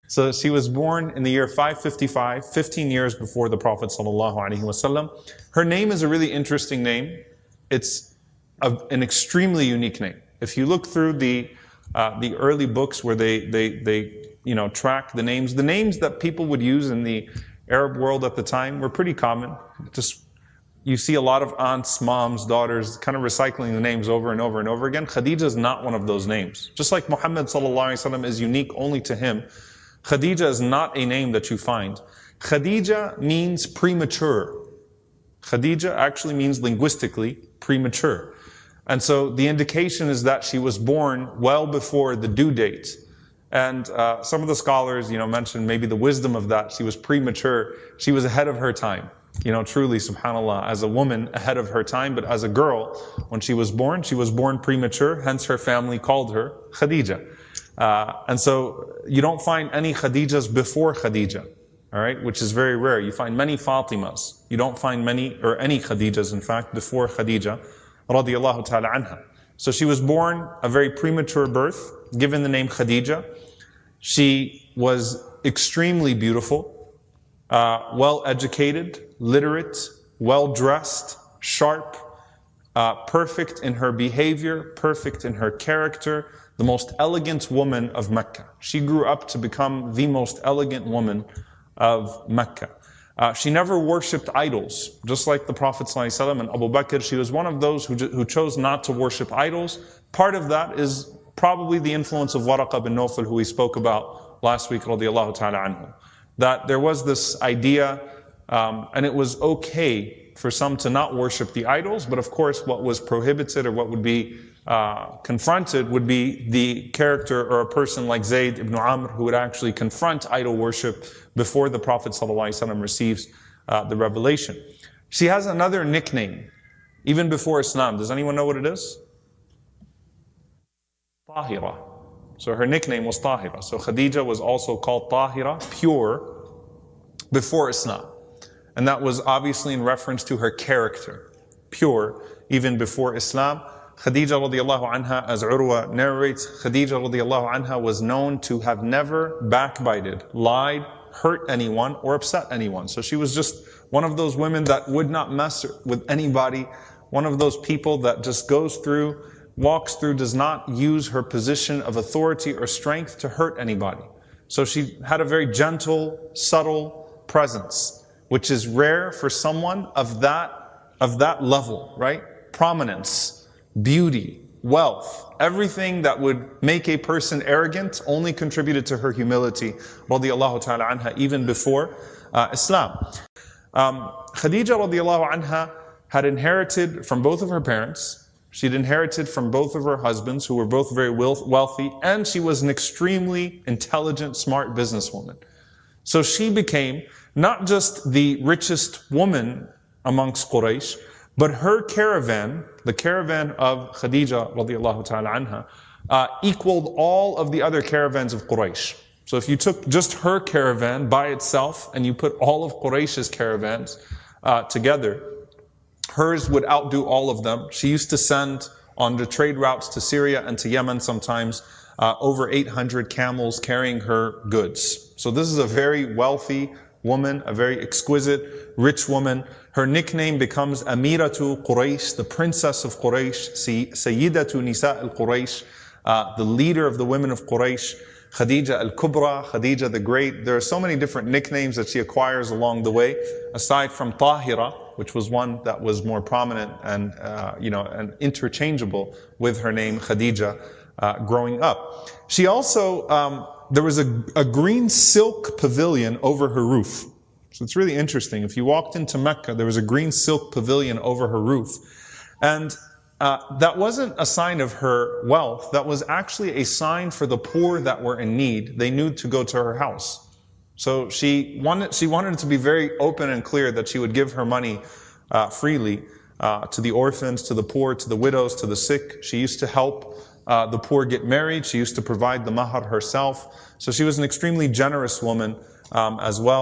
So she was born in the year 555, 15 years before the Prophet ﷺ. Her name is a really interesting name. It's an extremely unique name. If you look through the early books where they track the names that people would use in the Arab world at the time were pretty common. Just you see a lot of aunts, moms, daughters kind of recycling the names over and over and over again. Khadijah is not one of those names. Just like Muhammad ﷺ is unique only to him, Khadijah is not a name that you find. Khadijah means premature. Khadijah actually means linguistically premature. And so the indication is that she was born well before the due date. And some of the scholars, mentioned maybe the wisdom of that. She was premature. She was ahead of her time. Truly, subhanAllah, as a woman ahead of her time, but as a girl, when she was born premature, hence her family called her Khadijah. And so you don't find any Khadijas before Khadijah, all right, which is very rare. You find many Fatimas. You don't find many, or any Khadijas, in fact, before Khadijah, radiyallahu ta'ala anha. So she was born a very premature birth, given the name Khadijah. She was extremely beautiful, well-educated, literate, well-dressed, sharp, perfect in her behavior, perfect in her character, the most elegant woman of Mecca. She grew up to become the most elegant woman of Mecca. She never worshipped idols, just like the Prophet ﷺ and Abu Bakr. She was one of those who chose not to worship idols. Part of that is probably the influence of Waraqa bin Nawfal, who we spoke about last week, radiyallahu ta'ala anhu. That there was this idea, and it was okay for some to not worship the idols, but of course what was prohibited or what would be confronted would be the character or a person like Zayd ibn Amr who would actually confront idol worship before the Prophet ﷺ receives the revelation. She has another nickname, even before Islam. Does anyone know what it is? Tahira. So her nickname was Tahira. So Khadijah was also called Tahira, pure, before Islam. And that was obviously in reference to her character, pure, even before Islam. Khadijah radiallahu anha, as Urwa narrates, Khadijah radiallahu anha was known to have never backbited, lied, hurt anyone, or upset anyone. So she was just one of those women that would not mess with anybody, one of those people that just goes through, walks through, does not use her position of authority or strength to hurt anybody. So she had a very gentle, subtle presence, which is rare for someone of that level, right? Prominence, beauty, wealth, everything that would make a person arrogant only contributed to her humility, radiyallahu ta'ala anha, even before Islam. Khadijah radiallahu anha had inherited from both of her parents. She'd inherited from both of her husbands, who were both very wealthy, and she was an extremely intelligent, smart businesswoman. So she became not just the richest woman amongst Quraysh, but her caravan, the caravan of Khadijah radiallahu ta'ala anha, equaled all of the other caravans of Quraysh. So if you took just her caravan by itself and you put all of Quraysh's caravans together, hers would outdo all of them. She used to send on the trade routes to Syria and to Yemen sometimes over 800 camels carrying her goods. So this is a very wealthy woman, a very exquisite, rich woman. Her nickname becomes Amiratu Quraysh, the princess of Quraysh, Sayyidatu Nisa al-Quraysh, the leader of the women of Quraysh, Khadijah al-Kubra, Khadijah the Great. There are so many different nicknames that she acquires along the way, aside from Tahira, which was one that was more prominent and and interchangeable with her name Khadijah growing up. She also there was a green silk pavilion over her roof. So it's really interesting. If you walked into Mecca, there was a green silk pavilion over her roof. And that wasn't a sign of her wealth. That was actually a sign for the poor that were in need. They knew to go to her house. So she wanted it to be very open and clear that she would give her money freely to the orphans, to the poor, to the widows, to the sick. She used to help the poor get married. She used to provide the mahar herself. So she was an extremely generous woman as well.